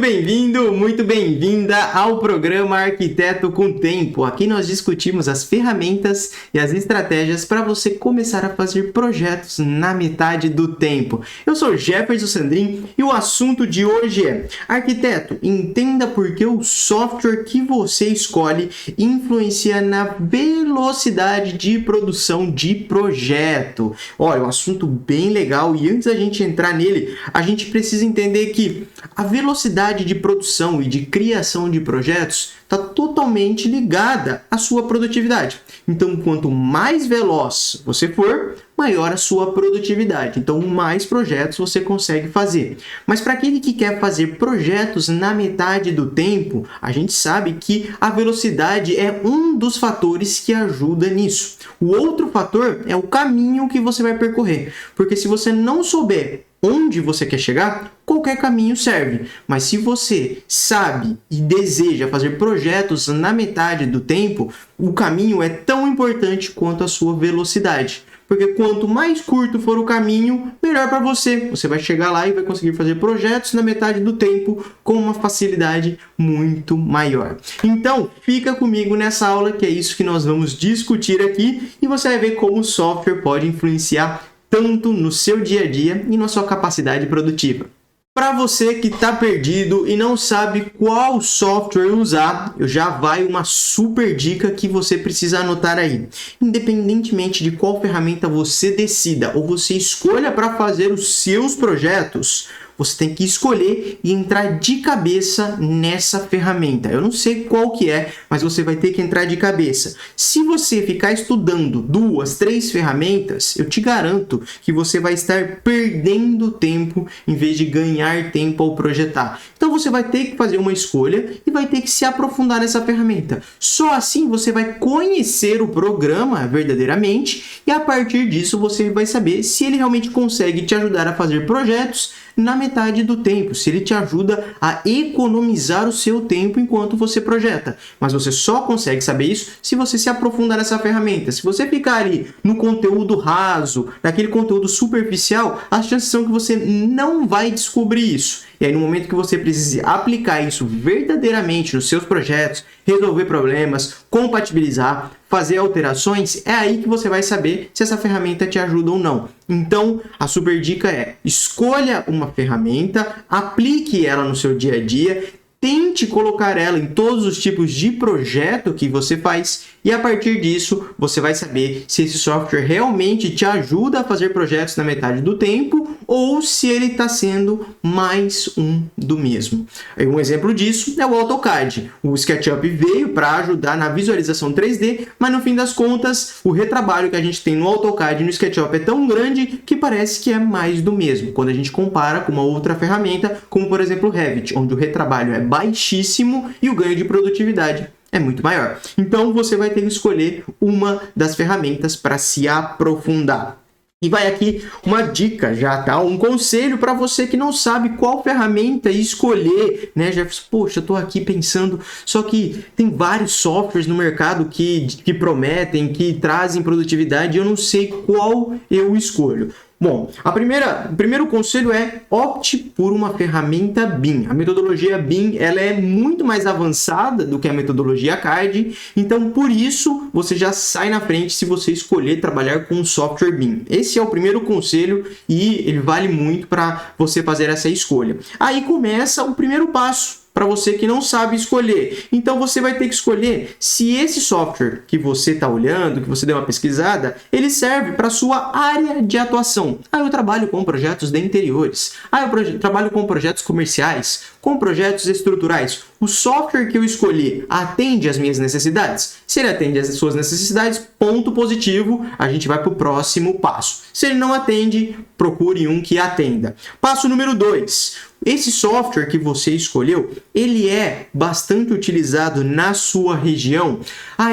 bem-vindo, muito bem-vinda ao programa Arquiteto com Tempo. Aqui nós discutimos as ferramentas e as estratégias para você começar a fazer projetos na metade do tempo. Eu sou Jefferson Sandrin e o assunto de hoje é: arquiteto, entenda por que o software que você escolhe influencia na velocidade de produção de projeto. Olha, um assunto bem legal, e antes da gente entrar nele, a gente precisa entender que a velocidade de produção e de criação de projetos está totalmente ligada à sua produtividade. Então, quanto mais veloz você for, maior a sua produtividade. Então, mais projetos você consegue fazer. Mas para aquele que quer fazer projetos na metade do tempo, a gente sabe que a velocidade é um dos fatores que ajuda nisso. O outro fator é o caminho que você vai percorrer. Porque se você não souber onde você quer chegar, qualquer caminho serve. Mas se você sabe e deseja fazer projetos na metade do tempo, o caminho é tão importante quanto a sua velocidade. Porque quanto mais curto for o caminho, melhor para você. Você vai chegar lá e vai conseguir fazer projetos na metade do tempo com uma facilidade muito maior. Então, fica comigo nessa aula, que é isso que nós vamos discutir aqui, e você vai ver como o software pode influenciar tanto no seu dia a dia e na sua capacidade produtiva. Para você que está perdido e não sabe qual software usar, já vai uma super dica que você precisa anotar aí. Independentemente de qual ferramenta você decida ou você escolha para fazer os seus projetos, você tem que escolher e entrar de cabeça nessa ferramenta. Eu não sei qual que é, mas você vai ter que entrar de cabeça. Se você ficar estudando 2, 3 ferramentas, eu te garanto que você vai estar perdendo tempo em vez de ganhar tempo ao projetar. Então você vai ter que fazer uma escolha e vai ter que se aprofundar nessa ferramenta. Só assim você vai conhecer o programa verdadeiramente e a partir disso você vai saber se ele realmente consegue te ajudar a fazer projetos na metade do tempo, se ele te ajuda a economizar o seu tempo enquanto você projeta. Mas você só consegue saber isso se você se aprofundar nessa ferramenta. Se você ficar ali no conteúdo raso, naquele conteúdo superficial, as chances são que você não vai descobrir isso. E aí, no momento que você precise aplicar isso verdadeiramente nos seus projetos, resolver problemas, compatibilizar, fazer alterações, é aí que você vai saber se essa ferramenta te ajuda ou não. Então, a super dica é: escolha uma ferramenta, aplique ela no seu dia a dia, tente colocar ela em todos os tipos de projeto que você faz e a partir disso você vai saber se esse software realmente te ajuda a fazer projetos na metade do tempo ou se ele está sendo mais um do mesmo. Um exemplo disso é o AutoCAD. O SketchUp veio para ajudar na visualização 3D, mas no fim das contas o retrabalho que a gente tem no AutoCAD e no SketchUp é tão grande que parece que é mais do mesmo quando a gente compara com uma outra ferramenta, como por exemplo o Revit, onde o retrabalho é baixíssimo e o ganho de produtividade é muito maior. Então você vai ter que escolher uma das ferramentas para se aprofundar. E vai aqui uma dica já, tá? Um conselho para você que não sabe qual ferramenta escolher, né, Jefferson? Poxa, eu tô aqui pensando, só que tem vários softwares no mercado que prometem, que trazem produtividade, e eu não sei qual eu escolho. Bom, o primeiro conselho é: opte por uma ferramenta BIM. A metodologia BIM ela é muito mais avançada do que a metodologia CAD, então por isso você já sai na frente se você escolher trabalhar com o software BIM. Esse é o primeiro conselho e ele vale muito para você fazer essa escolha. Aí começa o primeiro passo para você que não sabe escolher. Então você vai ter que escolher se esse software que você está olhando, que você deu uma pesquisada, ele serve para a sua área de atuação. Eu trabalho com projetos de interiores. Eu trabalho com projetos comerciais, com projetos estruturais. O software que eu escolhi atende às minhas necessidades? Se ele atende às suas necessidades, ponto positivo, a gente vai para o próximo passo. Se ele não atende, procure um que atenda. Passo número 2. Esse software que você escolheu, ele é bastante utilizado na sua região?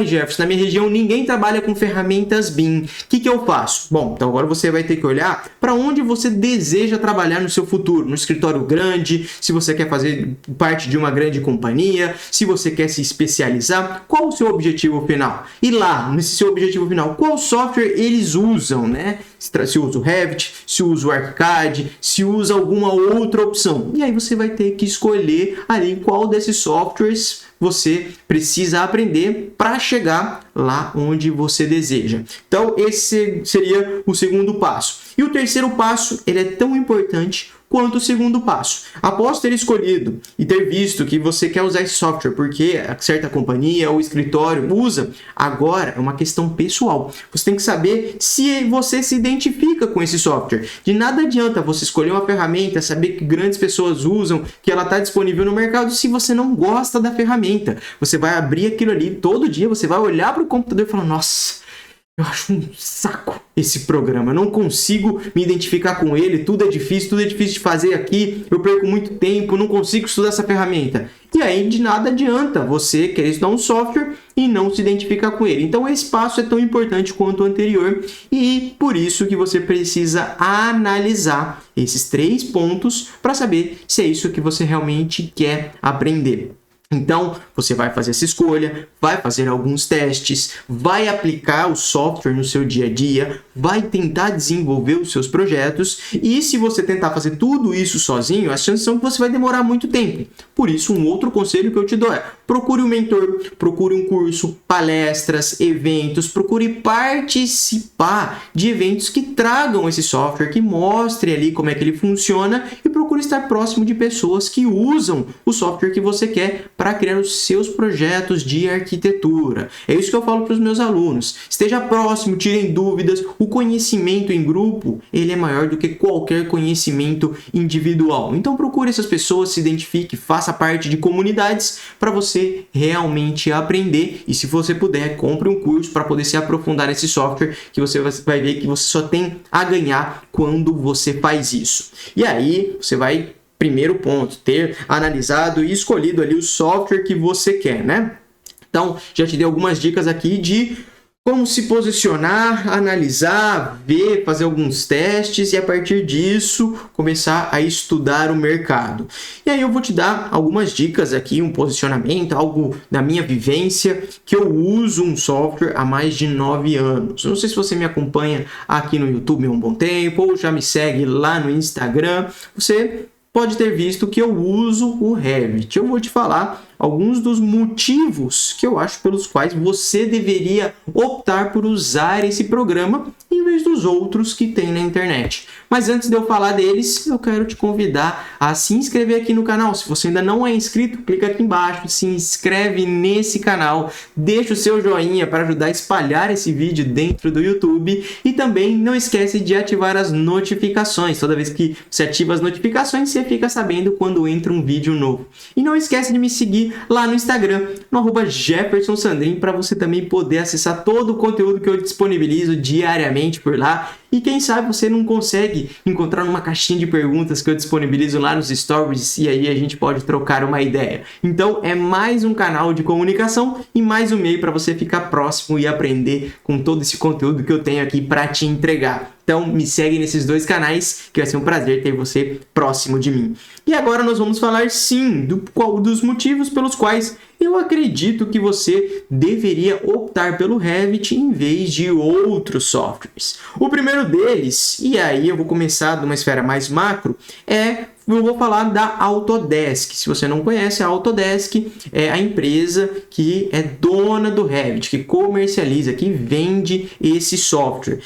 Jefferson, na minha região ninguém trabalha com ferramentas BIM. O que eu faço? Bom, então agora você vai ter que olhar para onde você deseja trabalhar no seu futuro. No escritório grande, se você quer fazer parte de uma grande companhia, se você quer se especializar, qual o seu objetivo final? E lá, nesse seu objetivo final, qual software eles usam, né? se usa o Revit, se usa o ArchiCAD, se usa alguma outra opção. E aí você vai ter que escolher ali qual desses softwares você precisa aprender para chegar lá onde você deseja. Então, esse seria o segundo passo. E o terceiro passo, ele é tão importante quanto o segundo passo. Após ter escolhido e ter visto que você quer usar esse software porque certa companhia ou escritório usa, agora é uma questão pessoal. Você tem que saber se você se identifica com esse software. De nada adianta você escolher uma ferramenta, saber que grandes pessoas usam, que ela está disponível no mercado, se você não gosta da ferramenta. Você vai abrir aquilo ali todo dia, você vai olhar para o computador e falar, nossa, eu acho um saco esse programa, eu não consigo me identificar com ele, tudo é difícil de fazer aqui, eu perco muito tempo, não consigo estudar essa ferramenta. E aí de nada adianta você querer estudar um software e não se identificar com ele. Então esse passo é tão importante quanto o anterior e por isso que você precisa analisar esses 3 pontos para saber se é isso que você realmente quer aprender. Então, você vai fazer essa escolha, vai fazer alguns testes, vai aplicar o software no seu dia a dia, vai tentar desenvolver os seus projetos e se você tentar fazer tudo isso sozinho, as chances são que você vai demorar muito tempo. Por isso, um outro conselho que eu te dou é procure um mentor, procure um curso, palestras, eventos, procure participar de eventos que tragam esse software, que mostrem ali como é que ele funciona e procure estar próximo de pessoas que usam o software que você quer para criar os seus projetos de arquitetura. É isso que eu falo para os meus alunos. Esteja próximo, tirem dúvidas. O conhecimento em grupo, ele é maior do que qualquer conhecimento individual. Então procure essas pessoas, se identifique, faça parte de comunidades para você realmente aprender. E se você puder, compre um curso para poder se aprofundar nesse software, que você vai ver que você só tem a ganhar quando você faz isso. E aí, você vai... Primeiro ponto, ter analisado e escolhido ali o software que você quer, né? Então, já te dei algumas dicas aqui de como se posicionar, analisar, ver, fazer alguns testes e a partir disso começar a estudar o mercado. E aí eu vou te dar algumas dicas aqui, um posicionamento, algo da minha vivência, que eu uso um software há mais de 9 anos. Não sei se você me acompanha aqui no YouTube há um bom tempo ou já me segue lá no Instagram. Você pode ter visto que eu uso o Revit. Eu vou te falar alguns dos motivos que eu acho pelos quais você deveria optar por usar esse programa em vez dos outros que tem na internet. Mas antes de eu falar deles, eu quero te convidar a se inscrever aqui no canal. Se você ainda não é inscrito, clica aqui embaixo, se inscreve nesse canal, deixa o seu joinha para ajudar a espalhar esse vídeo dentro do YouTube e também não esquece de ativar as notificações. Toda vez que você ativa as notificações, você fica sabendo quando entra um vídeo novo. E não esquece de me seguir lá no Instagram, no @JeffersonSandrin, para você também poder acessar todo o conteúdo que eu disponibilizo diariamente por lá. E quem sabe você não consegue encontrar uma caixinha de perguntas que eu disponibilizo lá nos stories e aí a gente pode trocar uma ideia. Então é mais um canal de comunicação e mais um meio para você ficar próximo e aprender com todo esse conteúdo que eu tenho aqui para te entregar. Então me segue nesses 2 canais que vai ser um prazer ter você próximo de mim. E agora nós vamos falar sim dos motivos pelos quais eu acredito que você deveria optar pelo Revit em vez de outros softwares. O primeiro deles, e aí eu vou começar de uma esfera mais macro, eu vou falar da Autodesk. Se você não conhece, a Autodesk é a empresa que é dona do Revit, que comercializa, que vende esse software.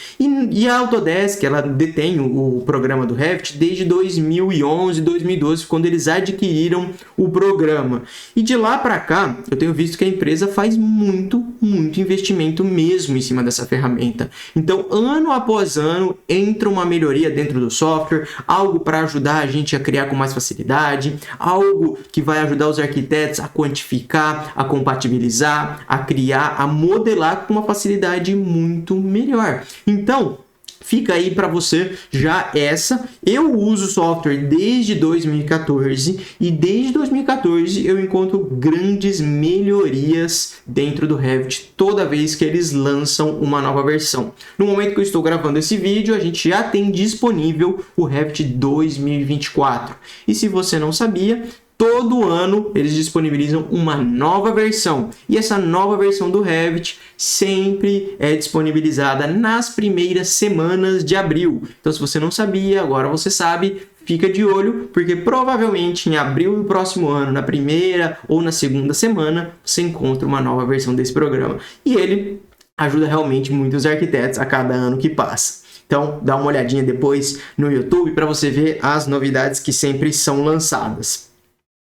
E a Autodesk, ela detém o programa do Revit desde 2011, 2012, quando eles adquiriram o programa. E de lá para cá, eu tenho visto que a empresa faz muito investimento mesmo em cima dessa ferramenta. Então, ano após ano, entra uma melhoria dentro do software, algo para ajudar a gente a criar com mais facilidade, algo que vai ajudar os arquitetos a quantificar, a compatibilizar, a criar, a modelar com uma facilidade muito melhor. Então, fica aí para você já essa. Eu uso software desde 2014 e desde 2014 eu encontro grandes melhorias dentro do Revit toda vez que eles lançam uma nova versão. No momento que eu estou gravando esse vídeo, a gente já tem disponível o Revit 2024. E se você não sabia, todo ano eles disponibilizam uma nova versão. E essa nova versão do Revit sempre é disponibilizada nas primeiras semanas de abril. Então, se você não sabia, agora você sabe. Fica de olho, porque provavelmente em abril do próximo ano, na primeira ou na segunda semana, você encontra uma nova versão desse programa. E ele ajuda realmente muitos arquitetos a cada ano que passa. Então, dá uma olhadinha depois no YouTube para você ver as novidades que sempre são lançadas.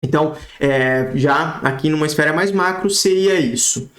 Então, já aqui numa esfera mais macro, seria isso.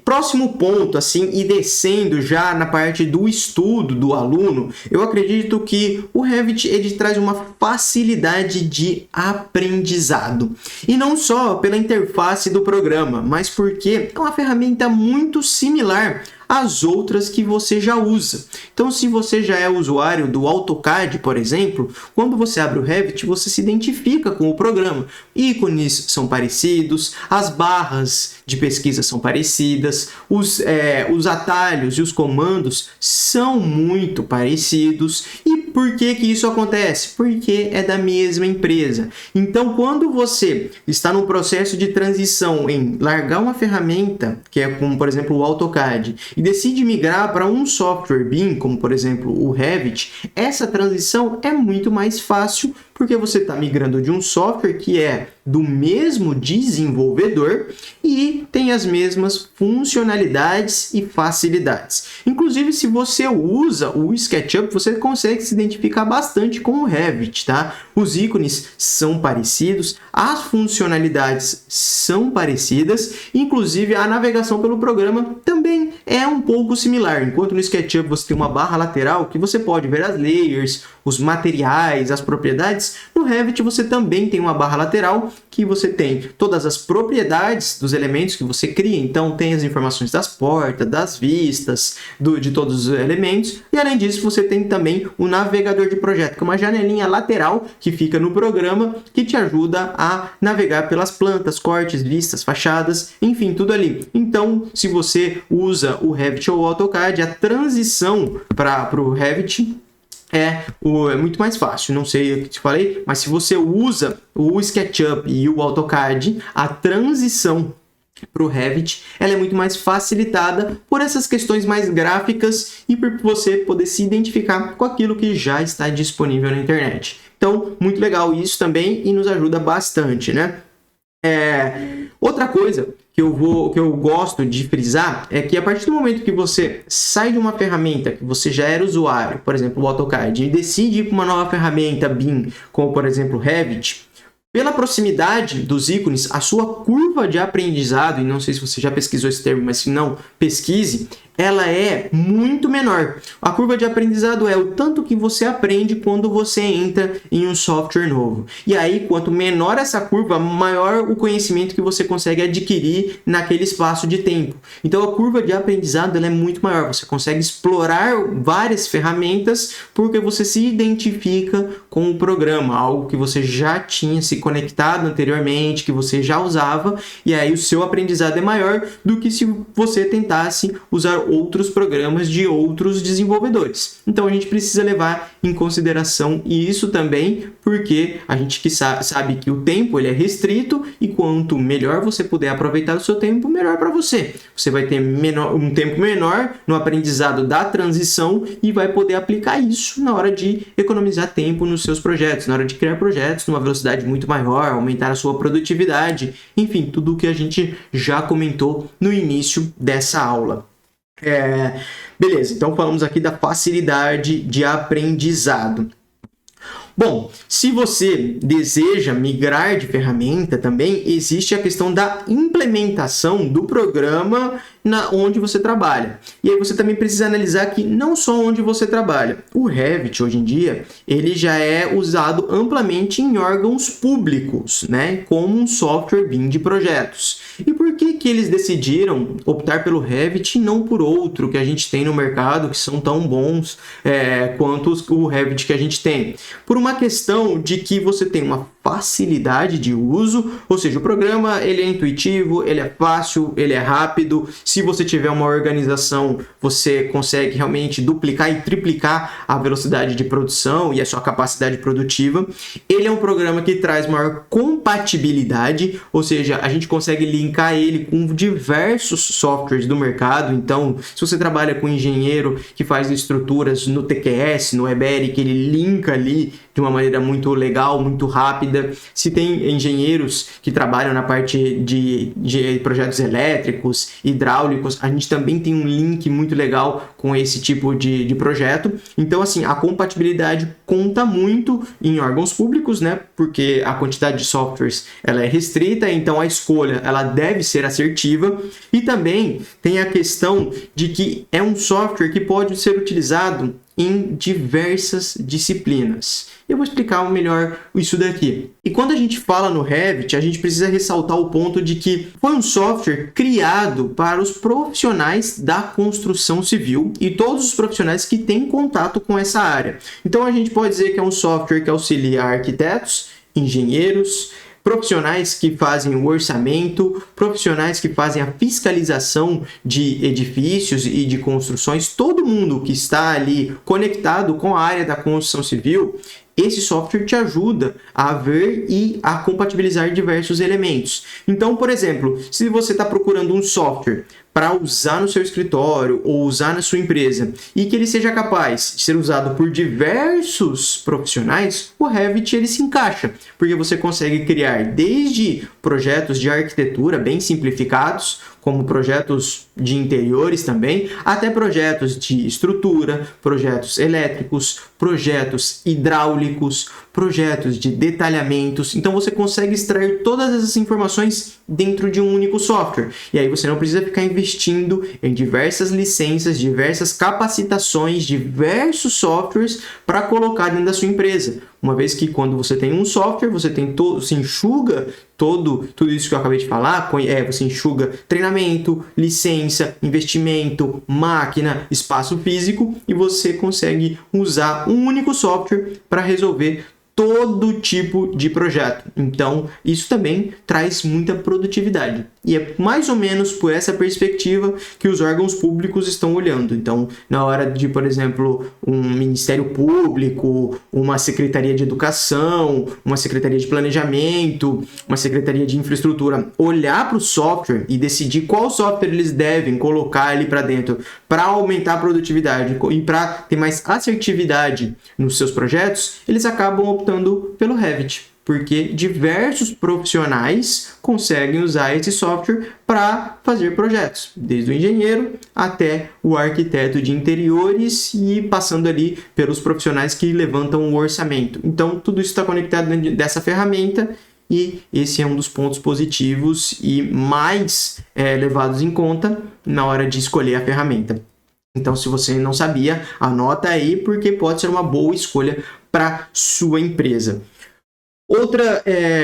Próximo ponto, assim, e descendo já na parte do estudo do aluno, eu acredito que o Revit ele traz uma facilidade de aprendizado. E não só pela interface do programa, mas porque é uma ferramenta muito similar às outras que você já usa. Então, se você já é usuário do AutoCAD, por exemplo, quando você abre o Revit, você se identifica com o programa. Ícones são parecidos, as barras de pesquisa são parecidas, os atalhos e os comandos são muito parecidos. E por que isso acontece? Porque é da mesma empresa. Então, quando você está no processo de transição em largar uma ferramenta, que é como, por exemplo, o AutoCAD, e decide migrar para um software BIM, como por exemplo o Revit, essa transição é muito mais fácil porque você está migrando de um software que é do mesmo desenvolvedor e tem as mesmas funcionalidades e facilidades. Inclusive, se você usa o SketchUp, você consegue se identificar bastante com o Revit, tá? Os ícones são parecidos, as funcionalidades são parecidas, inclusive a navegação pelo programa também é um pouco similar. Enquanto no SketchUp você tem uma barra lateral que você pode ver as layers, os materiais, as propriedades, no Revit você também tem uma barra lateral que você tem todas as propriedades dos elementos que você cria. Então tem as informações das portas, das vistas, de todos os elementos. E além disso você tem também o navegador de projeto, que é uma janelinha lateral que fica no programa que te ajuda a navegar pelas plantas, cortes, vistas, fachadas, enfim, tudo ali. Então, se você usa o Revit ou o AutoCAD, a transição para o Revit é muito mais fácil. Não sei o que te falei, mas se você usa o SketchUp e o AutoCAD, a transição para o Revit ela é muito mais facilitada por essas questões mais gráficas e por você poder se identificar com aquilo que já está disponível na internet. Então, muito legal isso também e nos ajuda bastante, né? Outra coisa que eu gosto de frisar é que a partir do momento que você sai de uma ferramenta que você já era usuário, por exemplo, o AutoCAD, e decide ir para uma nova ferramenta BIM, como por exemplo o Revit, pela proximidade dos ícones, a sua curva de aprendizado, e não sei se você já pesquisou esse termo, mas se não, pesquise, ela é muito menor. A curva de aprendizado é o tanto que você aprende quando você entra em um software novo. E aí, quanto menor essa curva, maior o conhecimento que você consegue adquirir naquele espaço de tempo. Então, a curva de aprendizado ela é muito maior. Você consegue explorar várias ferramentas porque você se identifica com o programa, algo que você já tinha se conectado anteriormente, que você já usava, e aí o seu aprendizado é maior do que se você tentasse usar outros programas de outros desenvolvedores. Então a gente precisa levar em consideração isso também, porque a gente que sabe que o tempo ele é restrito e quanto melhor você puder aproveitar o seu tempo, melhor para você. Você vai ter um tempo menor no aprendizado da transição e vai poder aplicar isso na hora de economizar tempo nos seus projetos, na hora de criar projetos numa velocidade muito maior, aumentar a sua produtividade, enfim, tudo o que a gente já comentou no início dessa aula. Beleza, então falamos aqui da facilidade de aprendizado. Bom, se você deseja migrar de ferramenta também, existe a questão da implementação do programa onde você trabalha. E aí você também precisa analisar que não só onde você trabalha. O Revit, hoje em dia, ele já é usado amplamente em órgãos públicos, né? Como um software BIM de projetos. E por que eles decidiram optar pelo Revit e não por outro que a gente tem no mercado, que são tão bons quanto o Revit que a gente tem? Por uma questão de que você tem uma facilidade de uso, ou seja, o programa ele é intuitivo, ele é fácil, ele é rápido. Se você tiver uma organização, você consegue realmente duplicar e triplicar a velocidade de produção e a sua capacidade produtiva. Ele é um programa que traz maior compatibilidade, ou seja, a gente consegue linkar ele com diversos softwares do mercado. Então, se você trabalha com engenheiro que faz estruturas no TQS, no Weberic, ele linka ali de uma maneira muito legal, muito rápida. Se tem engenheiros que trabalham na parte de projetos elétricos, hidráulicos, a gente também tem um link muito legal com esse tipo de projeto. Então, assim, a compatibilidade conta muito em órgãos públicos, né? Porque a quantidade de softwares ela é restrita, então a escolha ela deve ser assertiva. E também tem a questão de que é um software que pode ser utilizado em diversas disciplinas. Eu vou explicar melhor isso daqui. E quando a gente fala no Revit, a gente precisa ressaltar o ponto de que foi um software criado para os profissionais da construção civil e todos os profissionais que têm contato com essa área. Então a gente pode dizer que é um software que auxilia arquitetos, engenheiros, profissionais que fazem o orçamento, profissionais que fazem a fiscalização de edifícios e de construções, todo mundo que está ali conectado com a área da construção civil, esse software te ajuda a ver e a compatibilizar diversos elementos. Então, por exemplo, se você está procurando um software para usar no seu escritório ou usar na sua empresa e que ele seja capaz de ser usado por diversos profissionais, o Revit ele se encaixa, porque você consegue criar desde projetos de arquitetura bem simplificados, como projetos de interiores também, até projetos de estrutura, projetos elétricos, projetos hidráulicos, projetos de detalhamentos. Então você consegue extrair todas essas informações dentro de um único software. E aí você não precisa ficar investindo em diversas licenças, diversas capacitações, diversos softwares para colocar dentro da sua empresa. Uma vez que quando você tem um software, você tem se enxuga tudo isso que eu acabei de falar, você enxuga treinamento, licença, investimento, máquina, espaço físico e você consegue usar um único software para resolver todo tipo de projeto. Então, isso também traz muita produtividade. E é mais ou menos por essa perspectiva que os órgãos públicos estão olhando. Então, na hora de, por exemplo, um Ministério Público, uma Secretaria de Educação, uma Secretaria de Planejamento, uma Secretaria de Infraestrutura, olhar para o software e decidir qual software eles devem colocar ali para dentro para aumentar a produtividade e para ter mais assertividade nos seus projetos, eles acabam optando pelo Revit, porque diversos profissionais conseguem usar esse software para fazer projetos, desde o engenheiro até o arquiteto de interiores e passando ali pelos profissionais que levantam o orçamento. Então, tudo isso está conectado dentro dessa ferramenta e esse é um dos pontos positivos e mais levados em conta na hora de escolher a ferramenta. Então, se você não sabia, anota aí, porque pode ser uma boa escolha para sua empresa. Outra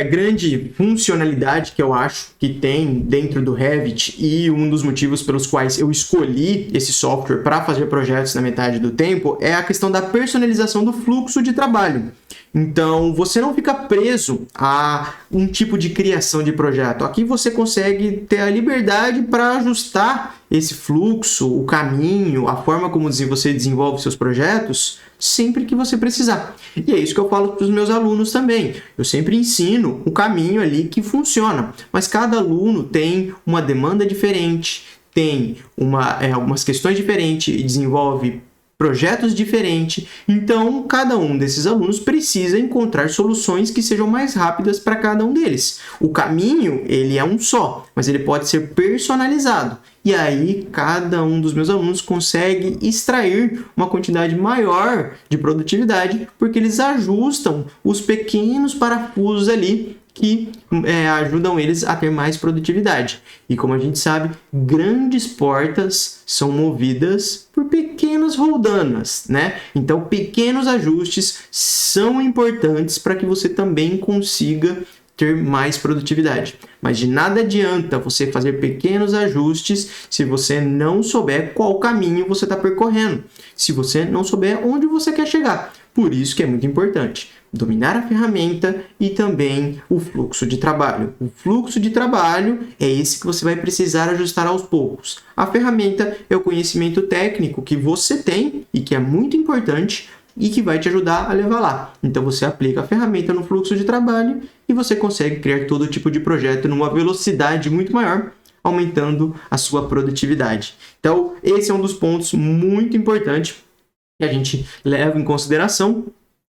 grande funcionalidade que eu acho que tem dentro do Revit e um dos motivos pelos quais eu escolhi esse software para fazer projetos na metade do tempo é a questão da personalização do fluxo de trabalho. Então, você não fica preso a um tipo de criação de projeto. Aqui você consegue ter a liberdade para ajustar esse fluxo, o caminho, a forma como você desenvolve seus projetos, sempre que você precisar. E é isso que eu falo para os meus alunos também. Eu sempre ensino o caminho ali que funciona, mas cada aluno tem uma demanda diferente, tem umas questões diferentes e desenvolve projetos diferentes, então cada um desses alunos precisa encontrar soluções que sejam mais rápidas para cada um deles. O caminho, ele é um só, mas ele pode ser personalizado. E aí, cada um dos meus alunos consegue extrair uma quantidade maior de produtividade, porque eles ajustam os pequenos parafusos ali que ajudam eles a ter mais produtividade. E como a gente sabe, grandes portas são movidas por pequenas roldanas, né? Então, pequenos ajustes são importantes para que você também consiga ter mais produtividade. Mas de nada adianta você fazer pequenos ajustes se você não souber qual caminho você está percorrendo, se você não souber onde você quer chegar. Por isso que é muito importante dominar a ferramenta e também o fluxo de trabalho. O fluxo de trabalho é esse que você vai precisar ajustar aos poucos. A ferramenta é o conhecimento técnico que você tem e que é muito importante e que vai te ajudar a levar lá. Então você aplica a ferramenta no fluxo de trabalho e você consegue criar todo tipo de projeto numa velocidade muito maior, aumentando a sua produtividade. Então esse é um dos pontos muito importantes que a gente leva em consideração,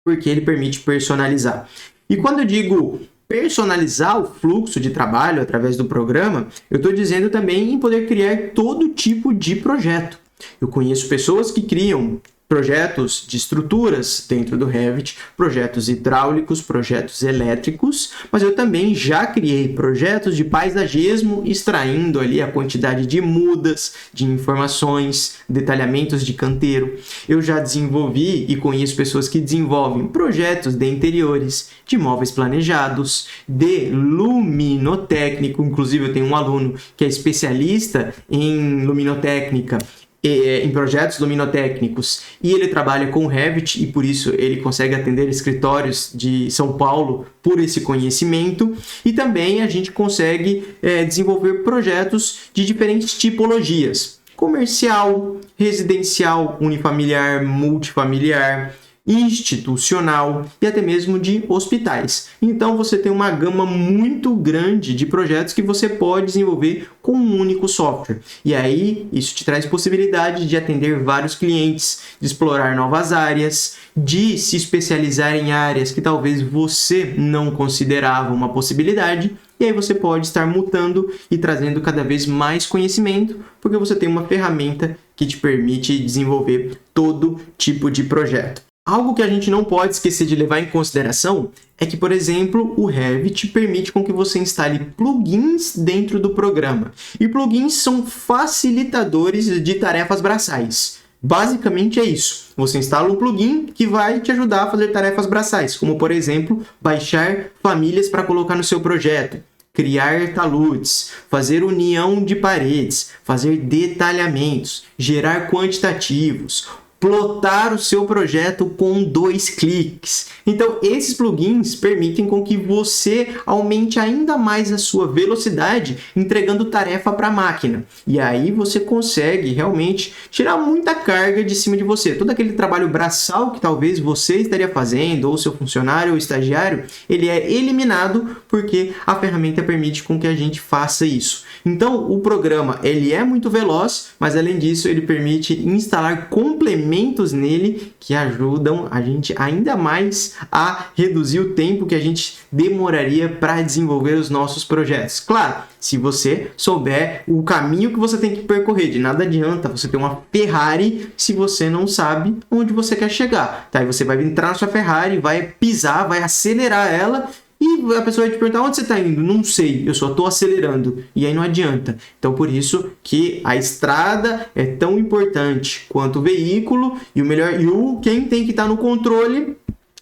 porque ele permite personalizar. E quando eu digo personalizar o fluxo de trabalho através do programa, eu estou dizendo também em poder criar todo tipo de projeto. Eu conheço pessoas que criam projetos de estruturas dentro do Revit, projetos hidráulicos, projetos elétricos, mas eu também já criei projetos de paisagismo, extraindo ali a quantidade de mudas, de informações, detalhamentos de canteiro. Eu já desenvolvi e conheço pessoas que desenvolvem projetos de interiores, de móveis planejados, de luminotécnico. Inclusive eu tenho um aluno que é especialista em luminotécnica, em projetos luminotécnicos, e ele trabalha com o Revit e por isso ele consegue atender escritórios de São Paulo por esse conhecimento. E também a gente consegue desenvolver projetos de diferentes tipologias: comercial, residencial, unifamiliar, multifamiliar, institucional e até mesmo de hospitais. Então você tem uma gama muito grande de projetos que você pode desenvolver com um único software. E aí isso te traz possibilidade de atender vários clientes, de explorar novas áreas, de se especializar em áreas que talvez você não considerava uma possibilidade. E aí você pode estar mutando e trazendo cada vez mais conhecimento, porque você tem uma ferramenta que te permite desenvolver todo tipo de projeto. Algo que a gente não pode esquecer de levar em consideração é que, por exemplo, o Revit permite com que você instale plugins dentro do programa. E plugins são facilitadores de tarefas braçais. Basicamente é isso. Você instala um plugin que vai te ajudar a fazer tarefas braçais, como, por exemplo, baixar famílias para colocar no seu projeto, criar taludes, fazer união de paredes, fazer detalhamentos, gerar quantitativos, plotar o seu projeto com 2 cliques. Então, esses plugins permitem com que você aumente ainda mais a sua velocidade entregando tarefa para a máquina. E aí você consegue realmente tirar muita carga de cima de você. Todo aquele trabalho braçal que talvez você estaria fazendo, ou seu funcionário ou estagiário, ele é eliminado porque a ferramenta permite com que a gente faça isso. Então, o programa ele é muito veloz, mas além disso, ele permite instalar complementos nele que ajudam a gente ainda mais a reduzir o tempo que a gente demoraria para desenvolver os nossos projetos. Claro, se você souber o caminho que você tem que percorrer. De nada adianta você ter uma Ferrari se você não sabe onde você quer chegar. Tá? E você vai entrar na sua Ferrari, vai pisar, vai acelerar ela, e a pessoa vai te perguntar: onde você está indo? Não sei, eu só estou acelerando. E aí não adianta. Então, por isso que a estrada é tão importante quanto o veículo. E o melhor, quem tem que estar no controle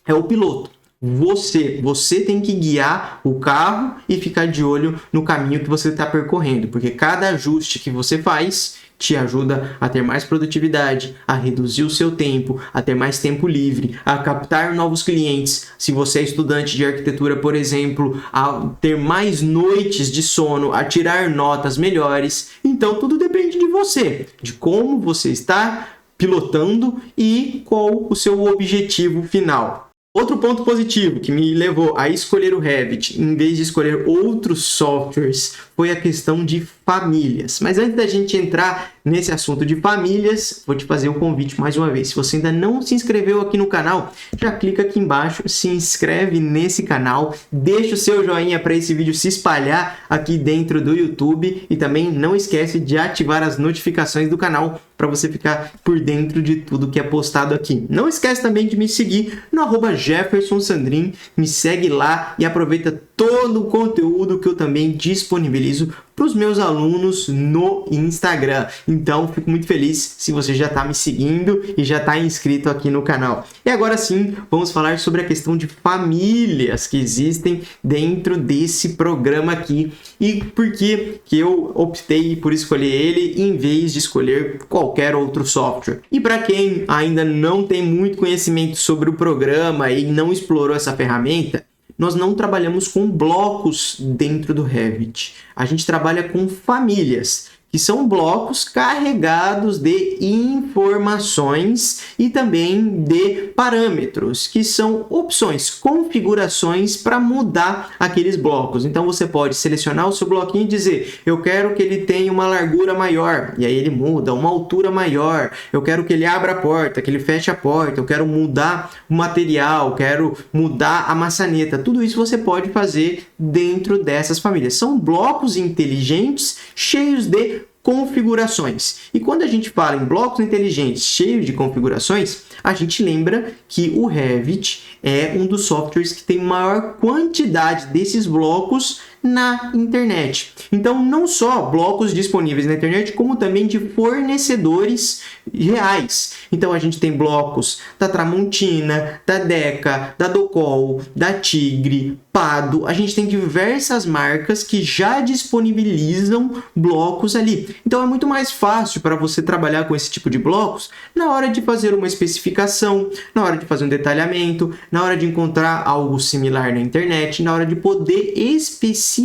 é o piloto. Você tem que guiar o carro e ficar de olho no caminho que você está percorrendo. Porque cada ajuste que você faz te ajuda a ter mais produtividade, a reduzir o seu tempo, a ter mais tempo livre, a captar novos clientes. Se você é estudante de arquitetura, por exemplo, a ter mais noites de sono, a tirar notas melhores. Então, tudo depende de você, de como você está pilotando e qual o seu objetivo final. Outro ponto positivo que me levou a escolher o Revit em vez de escolher outros softwares foi a questão de famílias. Mas antes da gente entrar nesse assunto de famílias, vou te fazer um convite mais uma vez. Se você ainda não se inscreveu aqui no canal, já clica aqui embaixo, se inscreve nesse canal, deixa o seu joinha para esse vídeo se espalhar aqui dentro do YouTube e também não esquece de ativar as notificações do canal para você ficar por dentro de tudo que é postado aqui. Não esquece também de me seguir no @JeffersonSandrin, me segue lá e aproveita todo o conteúdo que eu também disponibilizo para os meus alunos no Instagram. Então, fico muito feliz se você já está me seguindo e já está inscrito aqui no canal. E agora sim, vamos falar sobre a questão de famílias que existem dentro desse programa aqui e por que eu optei por escolher ele em vez de escolher qualquer outro software. E para quem ainda não tem muito conhecimento sobre o programa e não explorou essa ferramenta, nós não trabalhamos com blocos dentro do Revit. A gente trabalha com famílias, que são blocos carregados de informações e também de parâmetros, que são opções, configurações para mudar aqueles blocos. Então você pode selecionar o seu bloquinho e dizer: eu quero que ele tenha uma largura maior, e aí ele muda, uma altura maior, eu quero que ele abra a porta, que ele feche a porta, eu quero mudar o material, quero mudar a maçaneta. Tudo isso você pode fazer dentro dessas famílias. São blocos inteligentes cheios de configurações. E quando a gente fala em blocos inteligentes cheios de configurações, a gente lembra que o Revit é um dos softwares que tem maior quantidade desses blocos na internet. Então, não só blocos disponíveis na internet, como também de fornecedores reais. Então, a gente tem blocos da Tramontina, da Deca, da Docol, da Tigre, Pado. A gente tem diversas marcas que já disponibilizam blocos ali. Então, é muito mais fácil para você trabalhar com esse tipo de blocos na hora de fazer uma especificação, na hora de fazer um detalhamento, na hora de encontrar algo similar na internet, na hora de poder especificar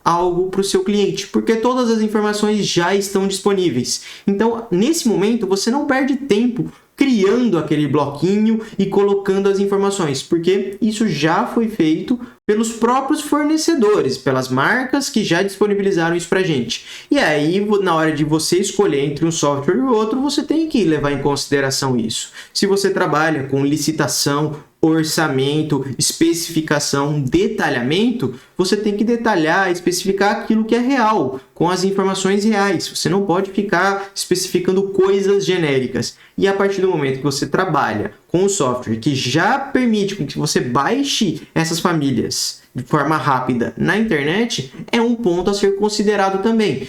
algo para o seu cliente, porque todas as informações já estão disponíveis. Então, nesse momento, você não perde tempo criando aquele bloquinho e colocando as informações, porque isso já foi feito pelos próprios fornecedores, pelas marcas que já disponibilizaram isso para a gente. E aí, na hora de você escolher entre um software e outro, você tem que levar em consideração isso. Se você trabalha com licitação, orçamento, especificação, detalhamento, você tem que detalhar, especificar aquilo que é real, com as informações reais. Você não pode ficar especificando coisas genéricas. E a partir do momento que você trabalha com um software que já permite que você baixe essas famílias de forma rápida na internet, é um ponto a ser considerado também.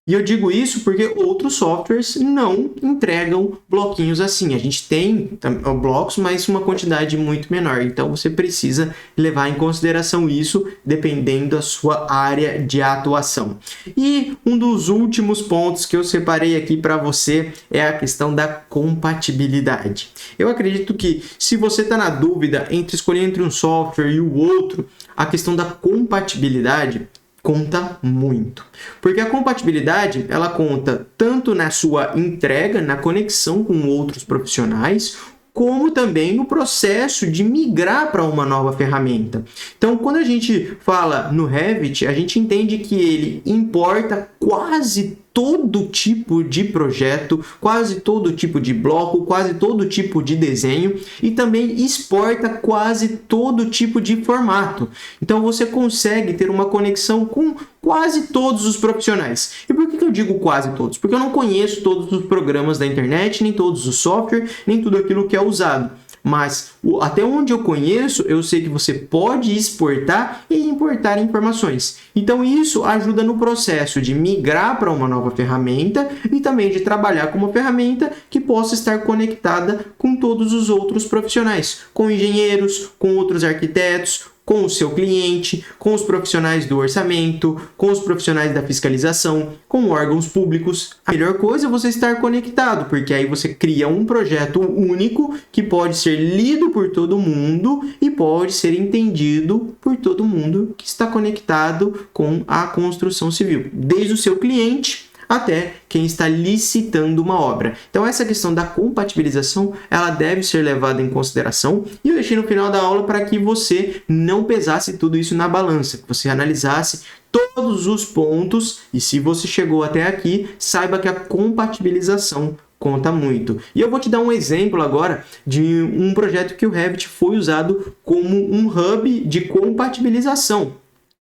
E eu digo isso porque outros softwares não entregam bloquinhos assim. A gente tem blocos, mas uma quantidade muito menor. Então você precisa levar em consideração isso dependendo da sua área de atuação. E um dos últimos pontos que eu separei aqui para você é a questão da compatibilidade. Eu acredito que se você está na dúvida entre escolher entre um software e o outro, a questão da compatibilidade conta muito, porque a compatibilidade ela conta tanto na sua entrega, na conexão com outros profissionais, como também no processo de migrar para uma nova ferramenta. Então, quando a gente fala no Revit, a gente entende que ele importa quase todo tipo de projeto, quase todo tipo de bloco, quase todo tipo de desenho e também exporta quase todo tipo de formato. Então você consegue ter uma conexão com quase todos os profissionais. E por que eu digo quase todos? Porque eu não conheço todos os programas da internet, nem todos os softwares, nem tudo aquilo que é usado. Mas até onde eu conheço, eu sei que você pode exportar e importar informações. Então isso ajuda no processo de migrar para uma nova ferramenta e também de trabalhar com uma ferramenta que possa estar conectada com todos os outros profissionais, com engenheiros, com outros arquitetos, com o seu cliente, com os profissionais do orçamento, com os profissionais da fiscalização, com órgãos públicos. A melhor coisa é você estar conectado, porque aí você cria um projeto único que pode ser lido por todo mundo e pode ser entendido por todo mundo que está conectado com a construção civil, desde o seu cliente até quem está licitando uma obra. Então essa questão da compatibilização, ela deve ser levada em consideração e eu deixei no final da aula para que você não pesasse tudo isso na balança, que você analisasse todos os pontos e se você chegou até aqui, saiba que a compatibilização conta muito. E eu vou te dar um exemplo agora de um projeto que o Revit foi usado como um hub de compatibilização.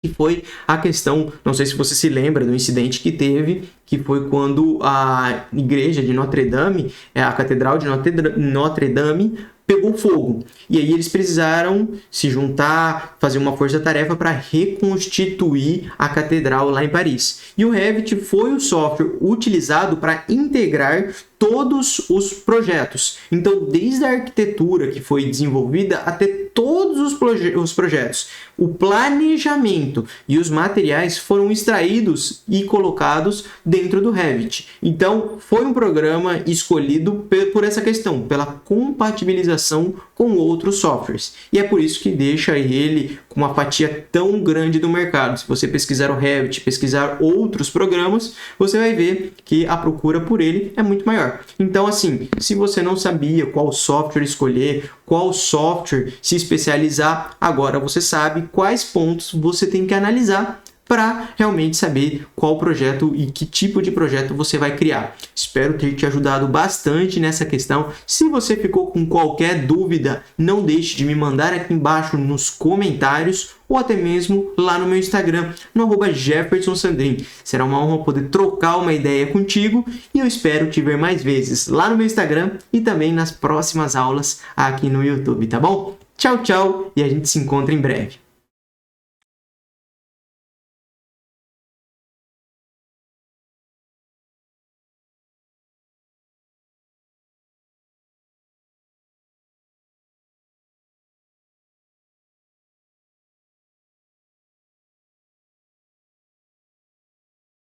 Que foi a questão, não sei se você se lembra do incidente que teve, que foi quando a igreja de Notre Dame, a catedral de Notre Dame, pegou fogo. E aí eles precisaram se juntar, fazer uma força-tarefa para reconstituir a catedral lá em Paris. E o Revit foi o software utilizado para integrar todos os projetos. Então, desde a arquitetura que foi desenvolvida até todos os projetos, o planejamento e os materiais foram extraídos e colocados dentro do Revit. Então, foi um programa escolhido por essa questão, pela compatibilização com outros softwares. E é por isso que deixa ele com uma fatia tão grande do mercado. Se você pesquisar o Revit, pesquisar outros programas, você vai ver que a procura por ele é muito maior. Então, assim, se você não sabia qual software escolher, qual software se especializar, agora você sabe quais pontos você tem que analisar para realmente saber qual projeto e que tipo de projeto você vai criar. Espero ter te ajudado bastante nessa questão. Se você ficou com qualquer dúvida, não deixe de me mandar aqui embaixo nos comentários ou até mesmo lá no meu Instagram, no @JeffersonSandrin. Será uma honra poder trocar uma ideia contigo e eu espero te ver mais vezes lá no meu Instagram e também nas próximas aulas aqui no YouTube, tá bom? Tchau, tchau e a gente se encontra em breve.